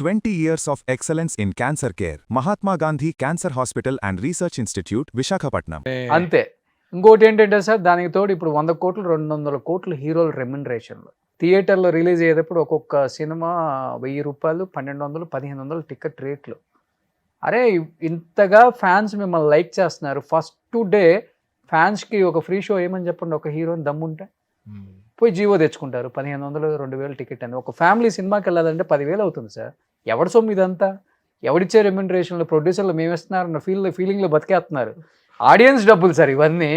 20 years of excellence in cancer care. Mahatma Gandhi Cancer Hospital and Research Institute, Visakhapatnam. అంతే. ఇంకోటి ఏంటంటే sir, దానికి తోడు ఇప్పుడు 100 కోట్లు 200 కోట్లు హీరోల రెమ్యునరేషన్లు. థియేటర్లో రిలీజ్ అయ్యేటప్పుడు ఒక్కొక్క సినిమా 1000 రూపాయలు, 1200, 1500 టికెట్ రేట్లు. అరే ఇంతగా ఫ్యాన్స్ మిమ్మల్ని లైక్ చేస్తున్నారు, ఫస్ట్ డే ఫ్యాన్స్కి ఒక ఫ్రీ షో ఏమని చెప్పండి, ఒక హీరోని దమ్ముంటే పోయి జీవో తెచ్చుకుంటారు. 1500, 2000 టికెట్ అని. ఒక ఫ్యామిలీ సినిమాకి వెళ్ళాలంటే 10,000 అవుతుంది సార్. ఎవరి సొమ్ము ఇదంతా? ఎవడిచ్చే రెమ్యునరేషన్లు? ప్రొడ్యూసర్లు మేము ఇస్తున్నారు అన్న ఫీలింగ్లో బతికేస్తున్నారు. ఆడియన్స్ డబ్బులు సార్ ఇవన్నీ.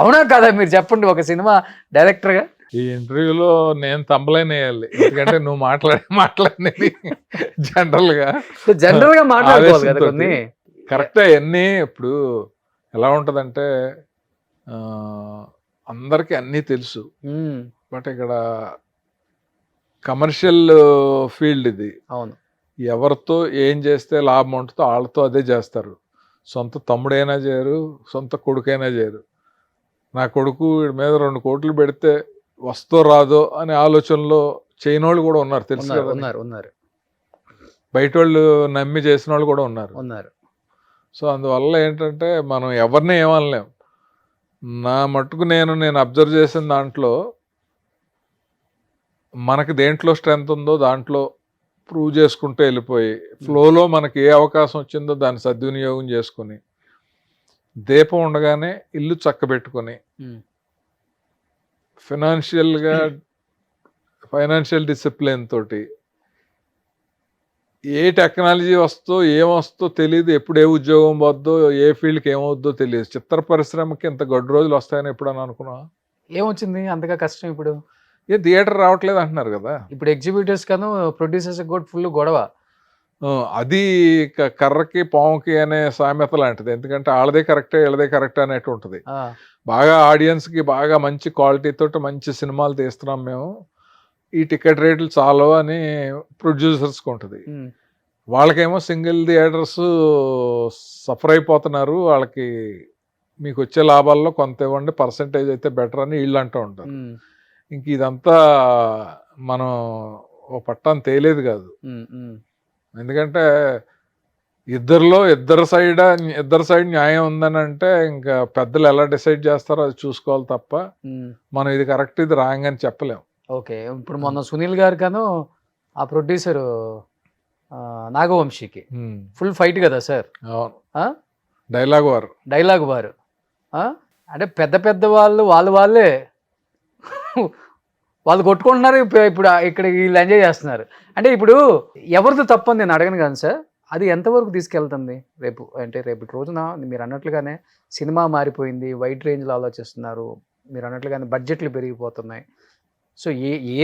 అవునా కదా? మీరు చెప్పండి ఒక సినిమా డైరెక్టర్గా. ఈ ఇంటర్వ్యూలో నేను తంబలేనేయాలి, ఎందుకంటే నువ్వు మాట్లాడినది జనరల్గా మాట్లాడుకోవాలి కదా కొన్ని. కరెక్టే. అన్నీ ఇప్పుడు ఎలా ఉంటుందంటే అందరికీ అన్నీ తెలుసు, బట్ ఇక్కడ కమర్షియల్ ఫీల్డ్ ఇది. అవును. ఎవరితో ఏం చేస్తే లాభం ఉంటుందో వాళ్ళతో అదే చేస్తారు. సొంత తమ్ముడైనా చేయరు, సొంత కొడుకైనా చేయరు. నా కొడుకు వీడి మీద 2 కోట్లు పెడితే వస్తో రాదో అనే ఆలోచనలో చేయని వాళ్ళు కూడా ఉన్నారు, తెలుసు కదా. ఉన్నారు. బయట వాళ్ళు నమ్మి చేసిన వాళ్ళు కూడా ఉన్నారు. సో అందువల్ల ఏంటంటే మనం ఎవరిని ఏమనలేం. నా మట్టుకు నేను అబ్జర్వ్ చేసిన దాంట్లో మనకి దేంట్లో స్ట్రెంత్ ఉందో దాంట్లో ప్రూవ్ చేసుకుంటూ వెళ్ళిపోయి ఫ్లోలో మనకి ఏ అవకాశం వచ్చిందో దాన్ని సద్వినియోగం చేసుకుని, దీపం ఉండగానే ఇల్లు చక్కబెట్టుకొని, ఫైనాన్షియల్ డిసిప్లిన్ తోటి, ఏ టెక్నాలజీ వస్తో ఏమొస్తో తెలియదు, ఎప్పుడు ఏ ఉద్యోగం పోద్దో, ఏ ఫీల్డ్కి ఏమవుద్దో తెలియదు. చిత్ర పరిశ్రమకి ఇంత గడ్డు రోజులు వస్తాయని ఎప్పుడని అనుకున్నా? ఏమొచ్చింది అంతగా కష్టం? ఇప్పుడు థియేటర్ రావట్లేదు అంటున్నారు కదా. ఇప్పుడు ఎగ్జిబిటర్స్ కాను ప్రొడ్యూసర్స్ కూడా ఫుల్ గొడవ. అది కర్రకి పాముకి అనే సామెత లాంటిది. ఎందుకంటే వాళ్ళదే కరెక్టే వీళ్ళదే కరెక్టే అనేట్టు ఉంటుంది. బాగా ఆడియన్స్కి బాగా మంచి క్వాలిటీతో మంచి సినిమాలు తీస్తున్నాం మేము, ఈ టికెట్ రేట్లు చాలు అని ప్రొడ్యూసర్స్కి ఉంటుంది. వాళ్ళకేమో సింగిల్ థియేటర్స్ సఫర్ అయిపోతున్నారు, వాళ్ళకి మీకు వచ్చే లాభాల్లో కొంత ఇవ్వండి, పర్సంటేజ్ అయితే బెటర్ అని వీళ్ళు అంటూ ఉంటారు. ఇంక ఇదంతా మనం ఓ పట్టాన్ని తేలేదు కాదు. ఎందుకంటే ఇద్దరు సైడ్ న్యాయం ఉందని అంటే ఇంకా పెద్దలు ఎలా డిసైడ్ చేస్తారో అది చూసుకోవాలి తప్ప మనం ఇది కరెక్ట్ ఇది రాంగ్ అని చెప్పలేం. ఓకే. ఇప్పుడు మొన్న సునీల్ గారు కాను ఆ ప్రొడ్యూసరు నాగవంశీకి ఫుల్ ఫైట్ కదా సార్. అవును. డైలాగ్ వారు అంటే పెద్ద వాళ్ళే వాళ్ళు కొట్టుకుంటున్నారు. ఇప్పుడు ఇక్కడ వీళ్ళు ఎంజాయ్ చేస్తున్నారు. అంటే ఇప్పుడు ఎవరిది తప్పని నేను అడగను కానీ సార్, అది ఎంతవరకు తీసుకెళ్తుంది రేపు రోజున మీరు అన్నట్లుగానే సినిమా మారిపోయింది, వైడ్ రేంజ్లో ఆలోచిస్తున్నారు, మీరు అన్నట్లుగానే బడ్జెట్లు పెరిగిపోతున్నాయి. సో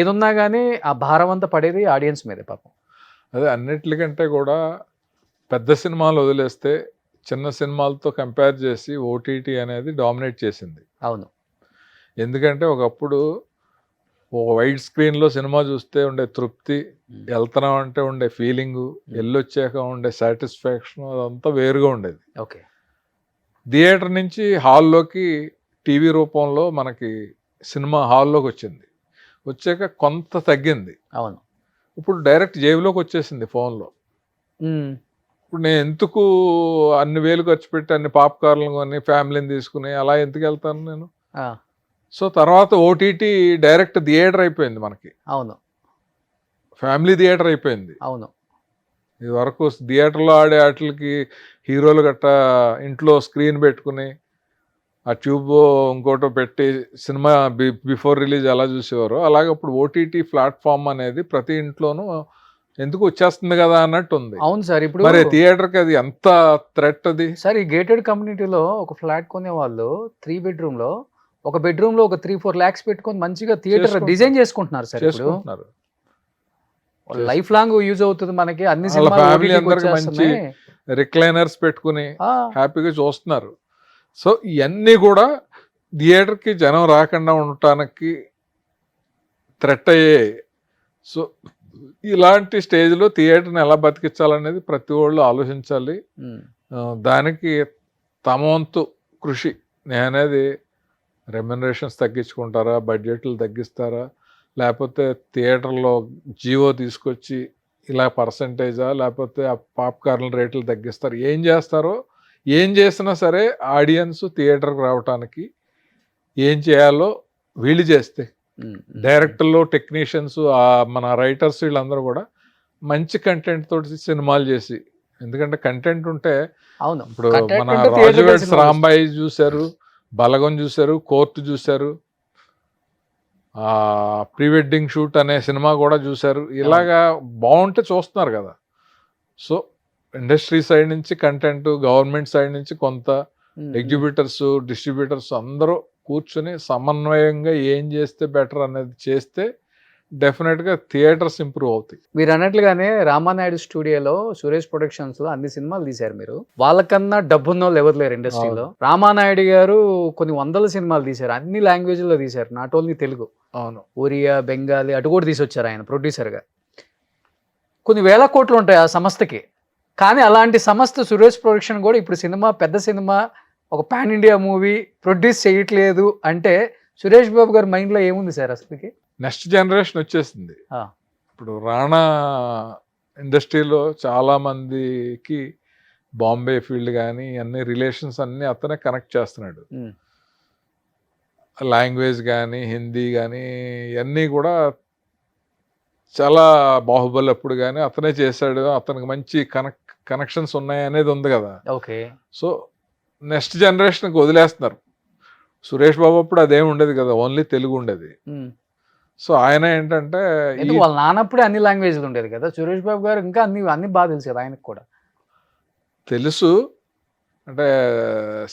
ఏదున్నా కానీ ఆ భారం అంతా పడేది ఆడియన్స్ మీదే పాపం. అదే అన్నిటికంటే కూడా పెద్ద సినిమాలు వదిలేస్తే చిన్న సినిమాలతో కంపేర్ చేసి ఓటీటీ అనేది డామినేట్ చేసింది. అవును. ఎందుకంటే ఒకప్పుడు ఒక వైడ్ స్క్రీన్లో సినిమా చూస్తే ఉండే తృప్తి, వెళ్తున్నాం అంటే ఉండే ఫీలింగు, వెళ్ళొచ్చాక ఉండే సాటిస్ఫాక్షన్ అదంతా వేరుగా ఉండేది. ఓకే. థియేటర్ నుంచి హాల్లోకి టీవీ రూపంలో మనకి సినిమా హాల్లోకి వచ్చాక కొంత తగ్గింది. అవును. ఇప్పుడు డైరెక్ట్ జేబులోకి వచ్చేసింది ఫోన్లో. ఇప్పుడు నేను ఎందుకు అన్ని వేలు ఖర్చు పెట్టి అన్ని పాప్కార్న్లు కొని ఫ్యామిలీని తీసుకుని అలా ఎందుకు వెళ్తాను నేను? సో తర్వాత ఓటీటీ డైరెక్ట్ థియేటర్ అయిపోయింది మనకి. అవును. ఫ్యామిలీ థియేటర్ అయిపోయింది. అవును. ఇది వరకు థియేటర్లో ఆడే వాటికి హీరోలు గట్ట ఇంట్లో స్క్రీన్ పెట్టుకుని ఆ ట్యూబ్ ఇంకోటో పెట్టి సినిమా బిఫోర్ రిలీజ్ ఎలా చూసేవారో అలాగే ఇప్పుడు ఓటీటీ ప్లాట్ఫామ్ అనేది ప్రతి ఇంట్లోనూ ఎందుకు వచ్చేస్తుంది కదా అన్నట్టు ఉంది. అవును సార్. ఇప్పుడు మరి థియేటర్కి అది ఎంత థ్రెట్ అది సార్. ఈ గేటెడ్ కమ్యూనిటీలో ఒక ఫ్లాట్ కొనే వాళ్ళు 3 బెడ్రూమ్లో ఒక బెడ్రూమ్లో ఒక 3-4 lakhs పెట్టుకొని మంచిగా థియేటర్ డిజైన్ చేసుకుంటున్నారు సార్. చేసుకుంటున్నారు. లైఫ్ లాంగ్ యూజ్ అవుతుంది మనకి. అన్ని ఫ్యామిలీ అందరికి మంచి రిక్లైనర్స్ పెట్టుకుని హ్యాపీగా చూస్తున్నారు. సో ఇవన్నీ కూడా థియేటర్కి జనం రాకుండా ఉండటానికి థ్రెట్ అయ్యాయి. సో ఇలాంటి స్టేజ్లో థియేటర్ని ఎలా బతికించాలనేది ప్రతి వాళ్ళు ఆలోచించాలి. దానికి తమ వంతు కృషి నేనేది రెమ్యునరేషన్స్ తగ్గించుకుంటారా, బడ్జెట్లు తగ్గిస్తారా, లేకపోతే థియేటర్లో జీవో తీసుకొచ్చి ఇలా పర్సంటేజా లేకపోతే ఆ పాప్కార్న్ రేట్లు తగ్గిస్తారు, ఏం చేస్తారో ఏం చేసినా సరే ఆడియన్స్ థియేటర్కి రావటానికి ఏం చేయాలో వీళ్ళు చేస్తే, డైరెక్టర్లు టెక్నీషియన్స్ మన రైటర్స్ వీళ్ళందరూ కూడా మంచి కంటెంట్ తోటి సినిమాలు చేసి, ఎందుకంటే కంటెంట్ ఉంటే అవును ఇప్పుడు Content మన ఉంటే theatre రాజువేడ్స్ సినిమా రాంబాయి చూశారు, బలగం చూశారు, కోర్టు చూశారు, ప్రీ వెడ్డింగ్ షూట్ అనే సినిమా కూడా చూశారు. ఇలాగా బాగుంటే చూస్తున్నారు కదా. సో ఇండస్ట్రీ సైడ్ నుంచి కంటెంట్, గవర్నమెంట్ సైడ్ నుంచి కొంత, ఎగ్జిబిటర్స్ డిస్ట్రిబ్యూటర్స్ అందరూ కూర్చొని సమన్వయంగా ఏం చేస్తే బెటర్ అనేది చేస్తే డెఫినెట్గా థియేటర్స్ ఇంప్రూవ్ అవుతాయి. మీరు అన్నట్లుగానే రామానాయుడు స్టూడియోలో సురేష్ ప్రొడక్షన్స్ లో అన్ని సినిమాలు తీశారు మీరు. వాళ్ళకన్నా డబ్బున్న వాళ్ళు ఎవరు లేరు ఇండస్ట్రీలో. రామానాయుడు గారు కొన్ని వందల సినిమాలు తీశారు, అన్ని లాంగ్వేజ్ లో తీశారు, నాట్ ఓన్లీ తెలుగు. అవును, ఒరియా, బెంగాలీ అటు కూడా తీసుకొచ్చారు ఆయన ప్రొడ్యూసర్ గా. కొన్ని వేల కోట్లు ఉంటాయి ఆ సంస్థకి, కానీ అలాంటి సంస్థ సురేష్ ప్రొడక్షన్ కూడా ఇప్పుడు సినిమా, పెద్ద సినిమా, ఒక పాన్ ఇండియా మూవీ ప్రొడ్యూస్ చేయట్లేదు అంటే సురేష్ బాబు గారి మైండ్ లో ఏముంది సార్ అసలుకి? నెక్స్ట్ జనరేషన్ వచ్చేసింది. ఆ. ఇప్పుడు రాణా ఇండస్ట్రీలో చాలా మందికి బాంబే ఫీల్డ్ కానీ అన్ని రిలేషన్స్ అన్ని అతనే కనెక్ట్ చేస్తున్నాడు. ఉమ్. లాంగ్వేజ్ కానీ హిందీ కానీ ఇవన్నీ కూడా చాలా, బాహుబలి అప్పుడు కానీ అతనే చేశాడు, అతనికి మంచి కనెక్షన్స్ ఉన్నాయి అనేది ఉంది కదా. ఓకే. సో నెక్స్ట్ జనరేషన్కి వదిలేస్తున్నారు. సురేష్ బాబు అప్పుడు అదేం ఉండేది కదా, ఓన్లీ తెలుగు ఉండేది. ఉమ్. సో ఆయన ఏంటంటే ఎందుకు వాళ్ళ నాన్నప్పుడే అన్ని లాంగ్వేజ్లు ఉండేది కదా, సురేష్ బాబు గారు ఇంకా అన్ని అన్ని బాగా తెలుసు కదా ఆయనకు కూడా. తెలుసు అంటే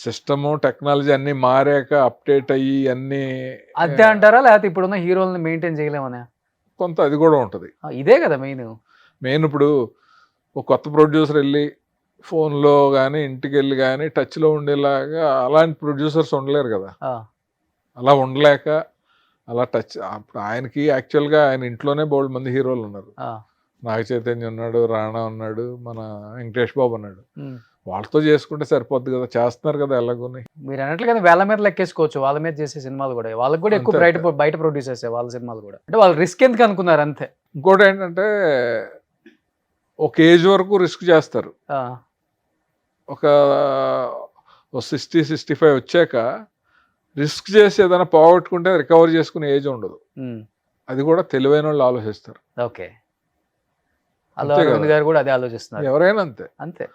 సిస్టము టెక్నాలజీ అన్నీ మారాక అప్డేట్ అయ్యి అన్నీ అదే అంటారా, లేకపోతే ఇప్పుడున్న హీరోలను మెయింటైన్ చేయలేమనే? కొంత అది కూడా ఉంటుంది. ఇదే కదా మెయిన్. ఇప్పుడు ఒక కొత్త ప్రొడ్యూసర్ వెళ్ళి ఫోన్లో కానీ ఇంటికి వెళ్ళి కానీ టచ్లో ఉండేలాగా అలాంటి ప్రొడ్యూసర్స్ ఉండలేరు కదా. అలా ఉండలేక అలా టచ్, అప్పుడు ఆయనకి యాక్చువల్గా ఆయన ఇంట్లోనే బోల్డ్ మంది హీరోలు ఉన్నారు. నాగ చైతన్య ఉన్నాడు, రాణా ఉన్నాడు, మన వెంకటేష్ బాబు ఉన్నాడు. వాళ్ళతో చేసుకుంటే సరిపోద్ది కదా, చేస్తున్నారు కదా ఎలాగోని. మీరు అన్నట్లుగా వేల మీద లెక్కేసుకోవచ్చు వాళ్ళ మీద చేసే సినిమాలు కూడా. వాళ్ళకి కూడా ఎక్కువ బయట ప్రొడ్యూసర్స్ వాళ్ళ సినిమాలు కూడా, అంటే వాళ్ళు రిస్క్ ఎందుకు అనుకున్నారు అంతే. ఇంకోటి ఏంటంటే ఒక ఏజ్ వరకు రిస్క్ చేస్తారు, ఒక 60-65 వచ్చాక రిస్క్ చేసి ఏదైనా పోగొట్టుకుంటే రికవర్ చేసుకునే ఏజ్ ఉండదు. అది కూడా తెలివైన వాళ్ళు ఆలోచిస్తారు. ఓకే. అల్లు అరవింద్ గారు కూడా అదే ఆలోచిస్తున్నారు. ఎవరైనా అంతే. అంతే.